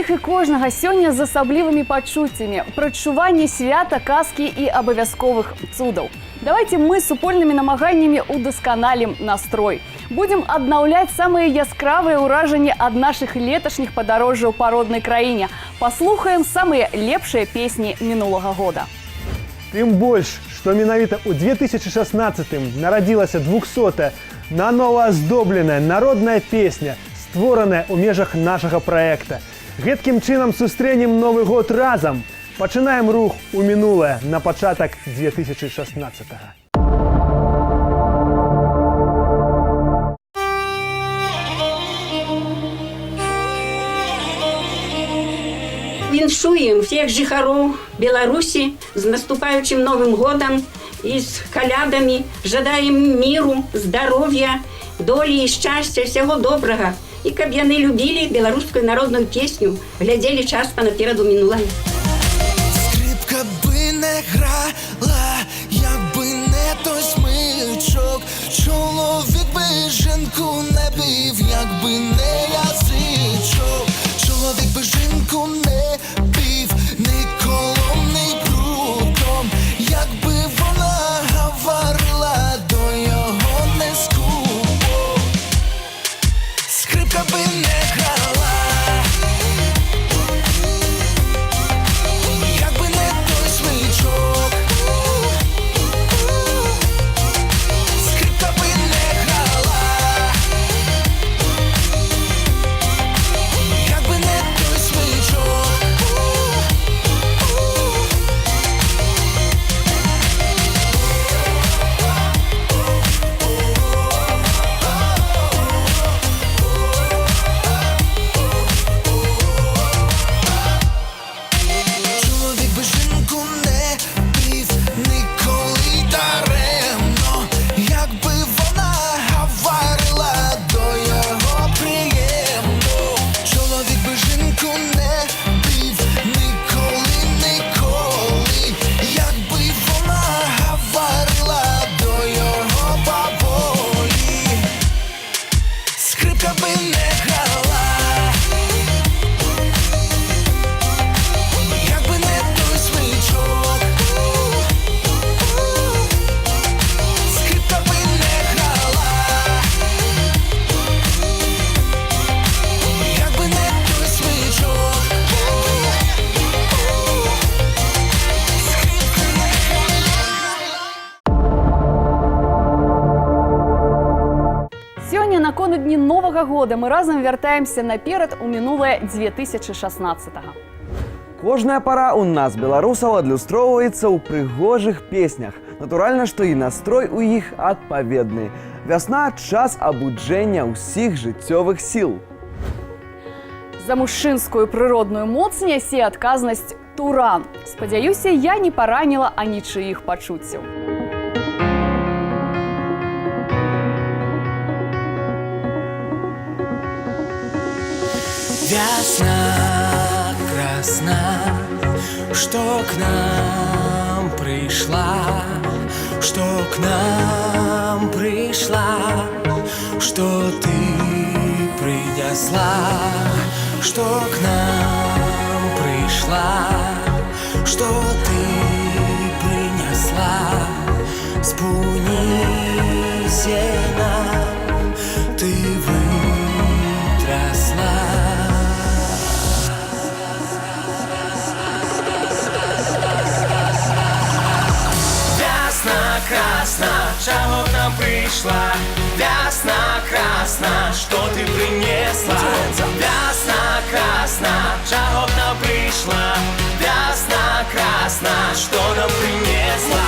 ўсіх і кожнага сёння з асаблівымі пачуццямі, прадчуванне свята, казкі і абавязковых цудаў. Давайте мы супольнымі намаганнямі удасканалім настрой. Будем аднаўляць самыя яскравыя ўражанні ад нашых леташніх падарожжаў па роднай краіне. Паслухаем самыя лепшыя песні мінулага года. Тым больш, што менавіта ў 2016 нарадзілася 200-я нанова аздобленая народная песня, створаная ў межах нашага праекта. Гэткім чынам сустрэнем Новы год разам. Пачынаем рух у мінулае на пачатак 2016-го. Віншуем всех жыхароў Беларусі з наступаючым Новым годам і з калядамі. Жадаем міру, здароўя, долі і шчасця, всяго добрага. І каб яны любілі беларускую народную песню, глядзелі часта наперад у мінулае. Скрипка бы не грала, якби не той смичок. Чоловік би жінку не бив, якби не язичок. Чоловік би жінку не бив, ні колом, ні прутом. Якби вона говорила, до його не скупо. Скрипка би не грала, якби не той смичок. Скрипка би не грала, якби не той смичок. Чоловік би жінку не бив, ніколи даремно. Якби вона говорила, до його приємно. Чоловік би жінку не бив, ніколи, ніколи. Якби вона говорила, до його поволі. Скрипка би не грала, якби не той смичок. Скрипка би не грала, якби не той смичок. Скрипка не Сёння наконадні Новага года мы разам вяртаемся наперад у мінулае 2016-го. Кожная пара у нас, беларусаў, адлюстроўваецца ў прыгожых песнях. Натуральна, што і настрой у іх адпаведны. Вясна – час абуджэння ўсіх жыццёвых сіл. За мужчынскую прыродную моц нясе адказнасць Туран. Спадзяюся, я не параніла анічыіх пачуццяў. Весна красна, что к нам пришла, что к нам пришла, что ты принесла, что к нам пришла, что ты принесла. Спуни сена, ты вытрясла. Красна, чего к нам пришла? Весна красна, что ты принесла? Весна красна, чего к нам пришла? Весна красна, что нам принесла?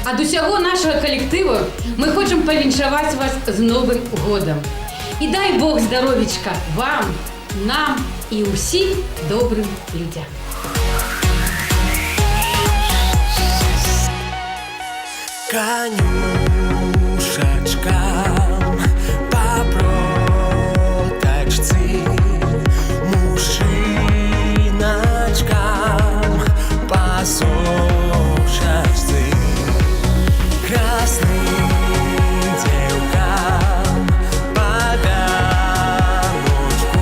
Ад усяго нашага калектыву мы хочам павіншаваць вас з Новым годам. І дай Бог здаровічка вам, нам і ўсім добрым людям. Конюшечкам по проточці, мужчиночкам по сошечці, красным девкам подарочку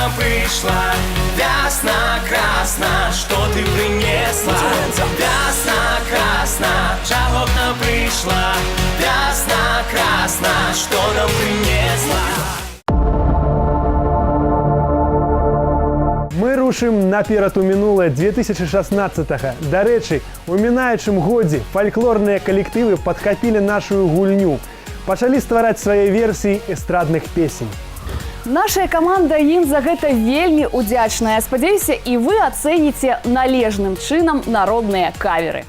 нам пришла. Вясна красна, что ты принесла? Вясна красна, чего к нам пришла? Вясна красна, что нам принесла? Мы рушым наперад у мінуле 2016-го. До речі, у мінаючым годзе фальклорныя калектывы падхапілі нашу гульню. Пачалі ствараць свае версіі эстрадных песень. Наша каманда ім за гэта вельмі удзячная. Спадзяюся, і вы ацэніце належным чынам народныя каверы.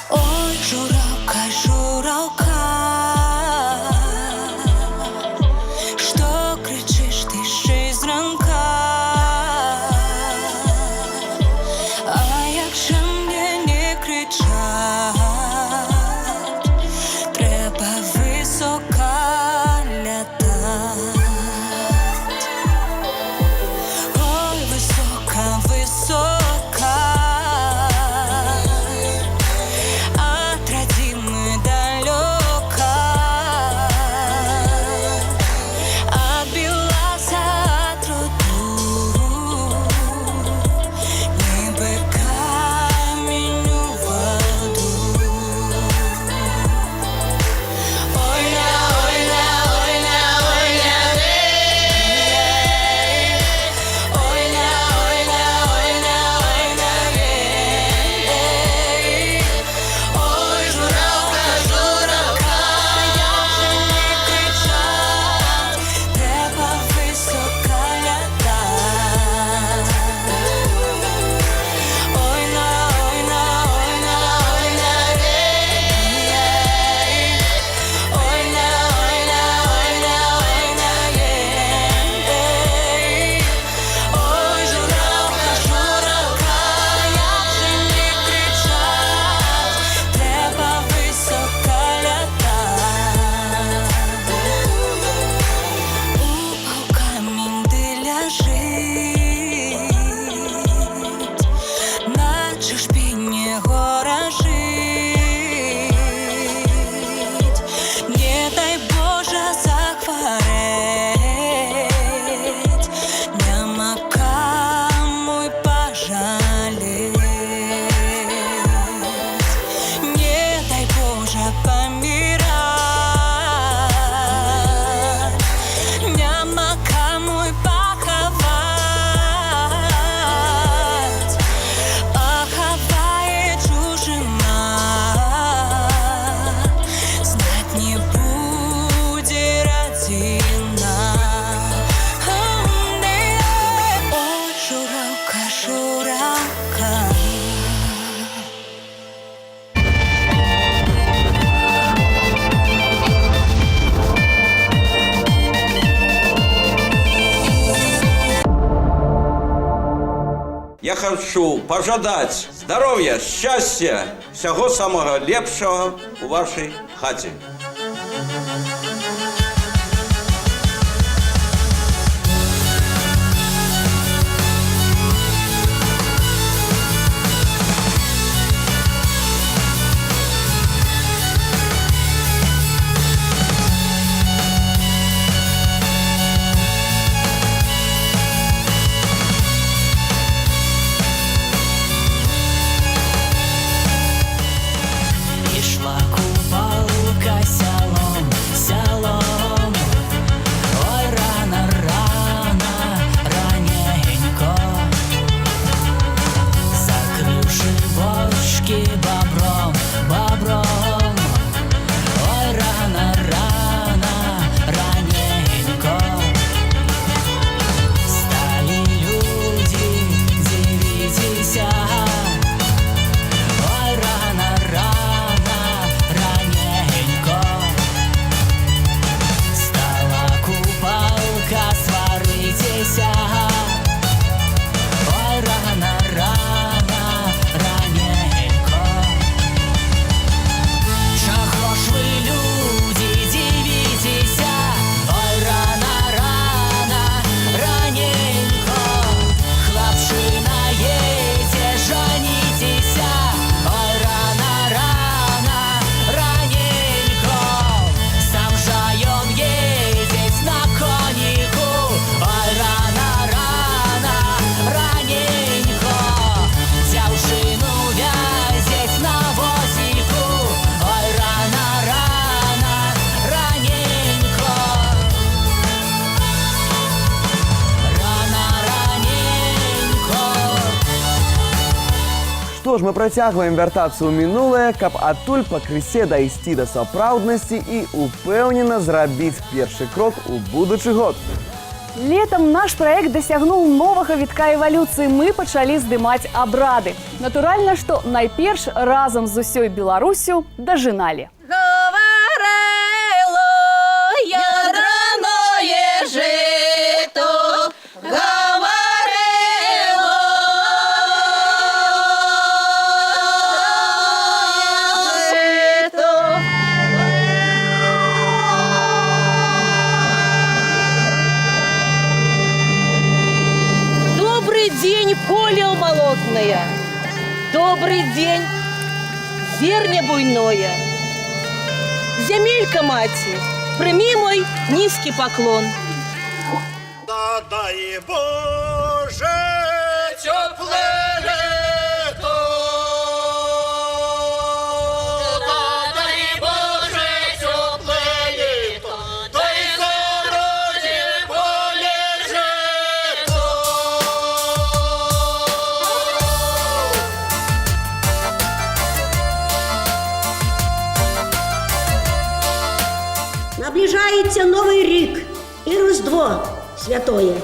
Ой, журавка, журавка, що кричиш ти ще зранка? А як же мені не кричать? Треба високо лятать. Ой, висока, висока, Я хочу пожадать здоровья, счастья, всего самого лепшего у вашей хате. Ішла купалка што ж, мы працягваем вяртацца ў мінулае, каб адтуль пакрысе дайсці да сапраўднасці і упэўнена зрабіць першы крок у будучы год. Летом наш проект дасягнуў новага вітка эвалюцыі. Мы пачалі здымаць абрады. Натуральна, што найперш разам з усёй Беларусю дажыналі. Поле болотное, добрый день, зерня буйное. Земелька мати, прими мой низкий поклон. Да дай Боже теплое лето, да дай Боже теплое лето, дай здоровье поле жито. Наближається Новий рік і Різдво святоє.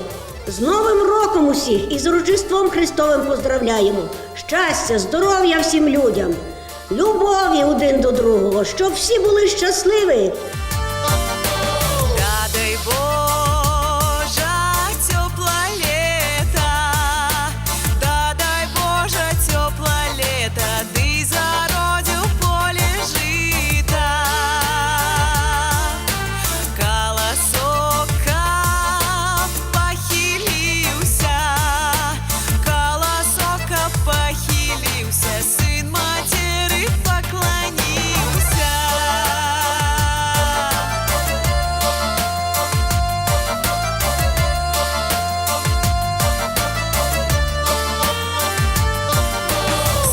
З Новим роком усіх і з Рождеством Христовим поздравляємо. Щастя, здоров'я всім людям, любові один до другого, щоб всі були щасливі. Да дай Боже теплое лето, да дай Боже теплое лето, да и зародил поле жито. Колосок похилился, сын матери поклонился.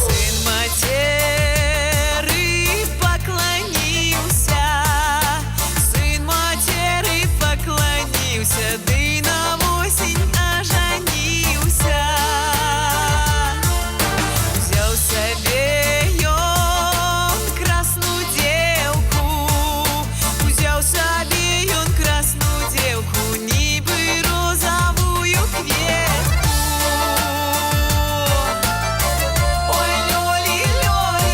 Сын матери поклонился, сын матери поклонился, да и на осень оженился. Взял себе он красную девку, взял себе он красную девку, ніби розовую кветку. Ой, лёли, лёли,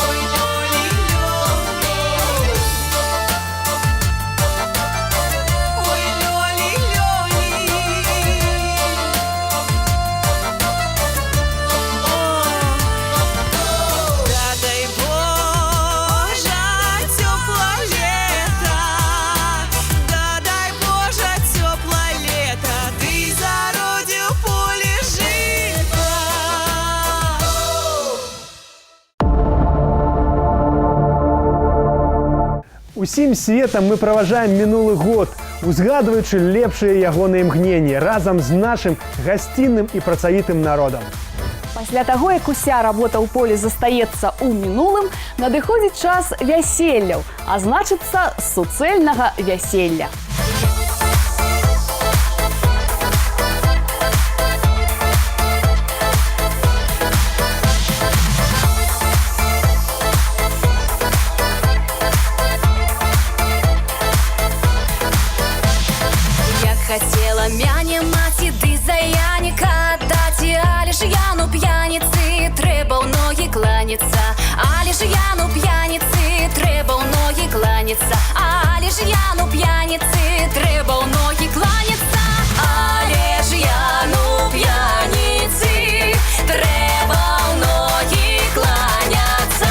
ой, лёли, лёли, ой, лёли, лёли. Да дай Боже теплое лето, да дай Боже теплое лето, ты зародил поле жито. Усім светам мы праважаем мінулы год, узгадваючы лепшыя ягоныя імгненні разам з нашым гасцінным і працавітым народам. Пасля таго, як уся работа ў полі застаецца ў мінулым, надыходзіць час вяселляў, а значыцца суцэльнага вяселля. Я хотела мяне маці, ды за Яніка даць, але ж Яну п'яніцы трэба ў ногі кланяцца, але ж Яну п'яніцы трэба ў ногі кланяцца, але ж Яну п'яніцы трэба ў ногі кланяцца, але ж Яну п'яніцы трэба ў ногі кланяцца.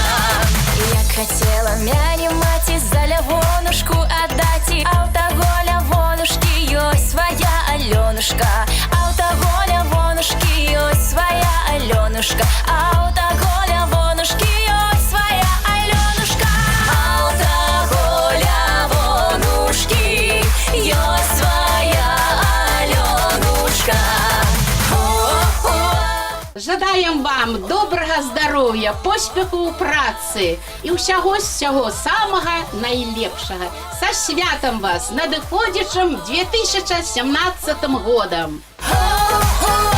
Я хотела мяне маці за лявонушку аддаць, а ў таго лявонушкі ёсць свая Алёнушка, а ў таго лявонушкі ёсць свая Алёнушка, а ў таго лявонушкі ёсць свая Алёнушка, а ў таго лявонушкі ёсць свая Алёнушка. Жадаем вам добрага здароўя, поспеху ў працы і ўсяго самага найлепшага. Са святам вас, надыходзячым 2017 годам! Ho, ho.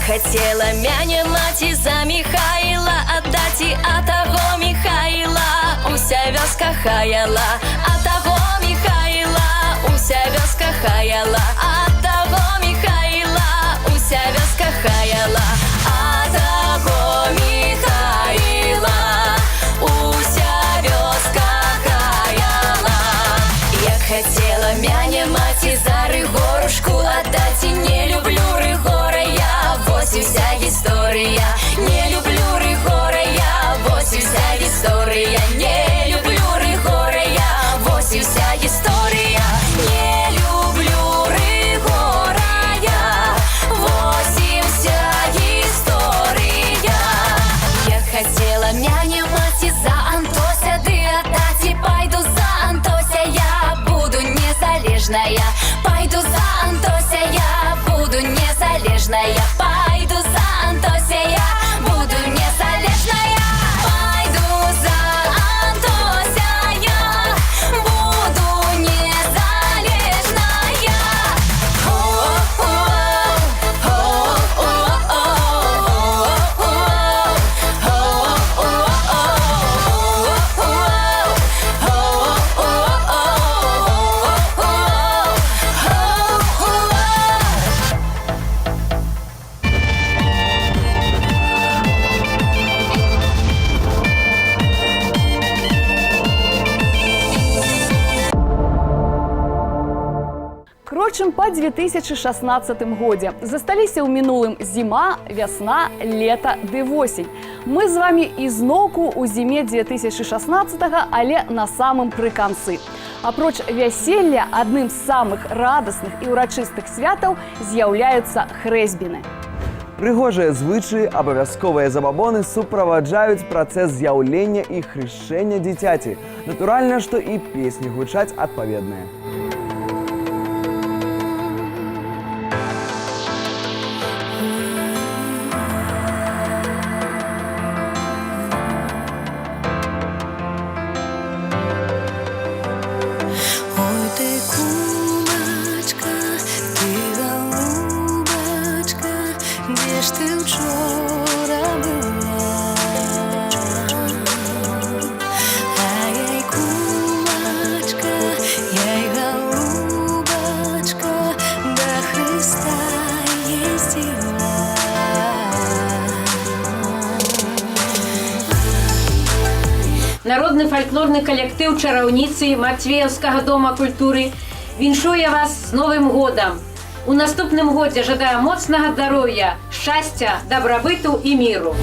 хотела мяне маці за Михайла аддаць, а таго Михайла уся вёска хаяла, а таго Михайла уся вёска хаяла, а таго Михайла уся вёска хаяла, а таго Михайла уся вёска хаяла. Як хотела мяне маці за Рыгорушку аддаць, не люблю Рыгора я, вось і вся гісторыя. Не люблю Рыгора я, вось і вся гісторыя. Не люблю Рыгора я, вось і вся гісторыя. Не люблю Рыгора я, вось і вся гісторыя. Я хотела мяне маці за Антося ды аддаць, і пайду за Антося я, буду незалежная. Пайду за Антося я, буду незалежная. Пайду за Антося я, буду незалежная. Пайду за Антося я, буду незалежная. Крочым па 2016 годзе. Засталіся ў мінулым зіма, вясна, лета ды восень. Мы з вамі ізноўку ў зіме 2016, але на самым прыканцы. Апроч вяселля, адным з самых радасных і ўрачыстых святаў з'яўляюцца хрэсьбіны. Прыгожыя звычаі, абавязковыя забабоны суправаджаюць працэс з'яўлення і хрышчэння дзіцяці. Натуральна, што і песні гучаць адпаведныя. Народны фальклорны калектыў чараўніцы Матвеевскага дома культуры віншуе вас з Новым годам. У наступным годзе жадаю моцнага здароўя, шчасця, дабрабыту і міру.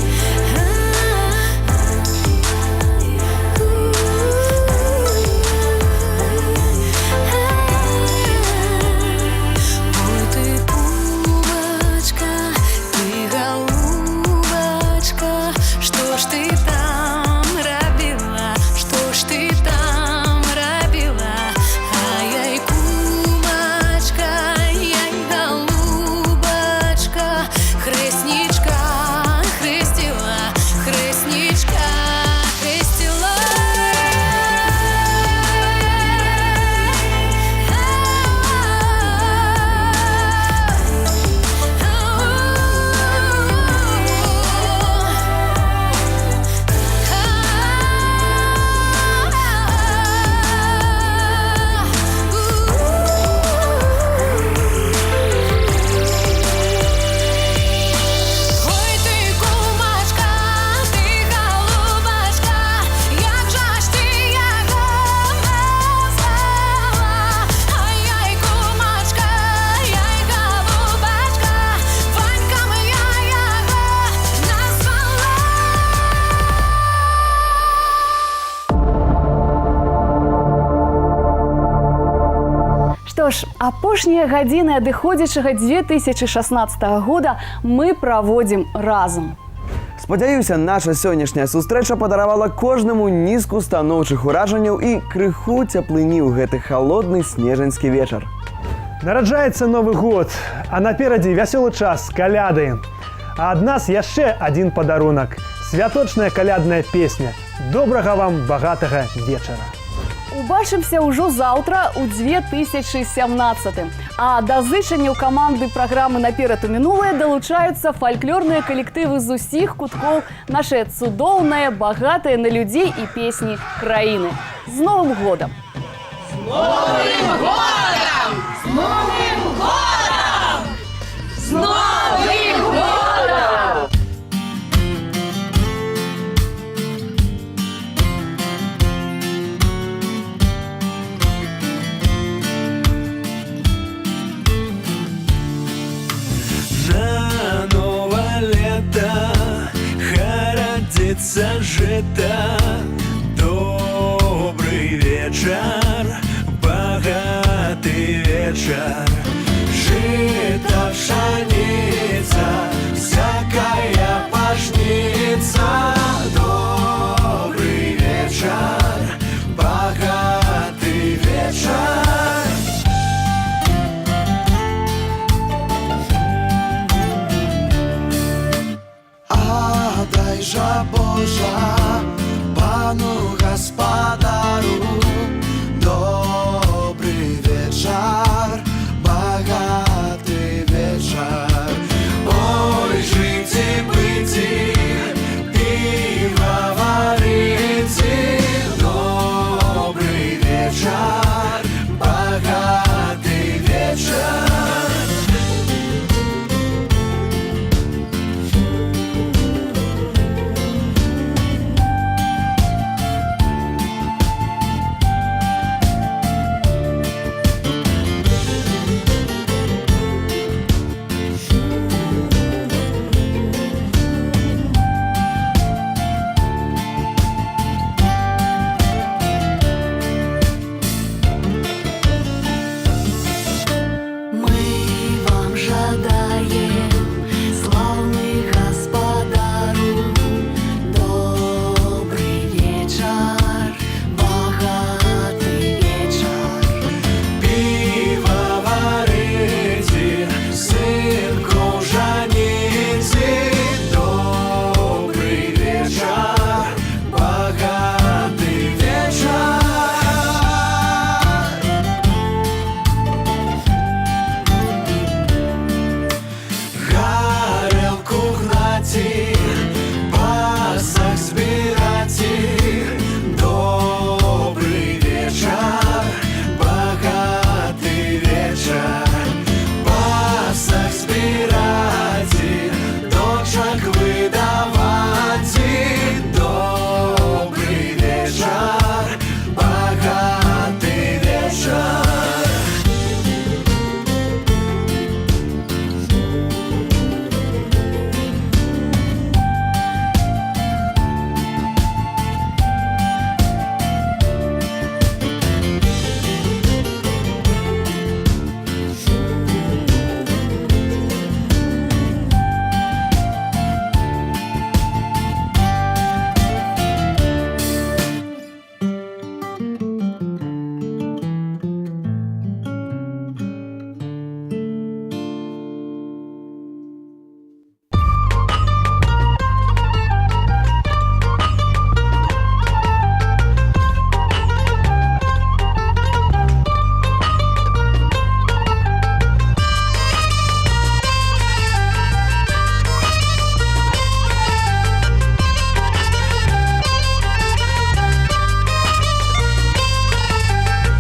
Што ж, апошнія гадзіны адыходзячага 2016 года мы праводзім разам. Спадзяюся, наша сённяшняя сустрэча падаравала кожнаму нізку станоўчых уражанняў і крыху цяплыні ў гэты халодны снежаньскі вечар. Нараджаецца Новы год, а наперадзе вясёлы час каляды. А ад нас яшчэ адзін падарунак – святочная калядная песня. Добрага вам багатага вечара! Убачымся ўжо заўтра ў 2017. А да зычанняў каманды праграмы «Наперад у мінулае» далучаюцца фальклорныя калектывы з усіх куткоў нашай цудоўнае, багатае на людзей і песні краіны. З Новым годам! З Новым годам! З Новым годам! З Новым годам! На новое лето городится жито. Добрый вечер, богатый вечер. Жито в шане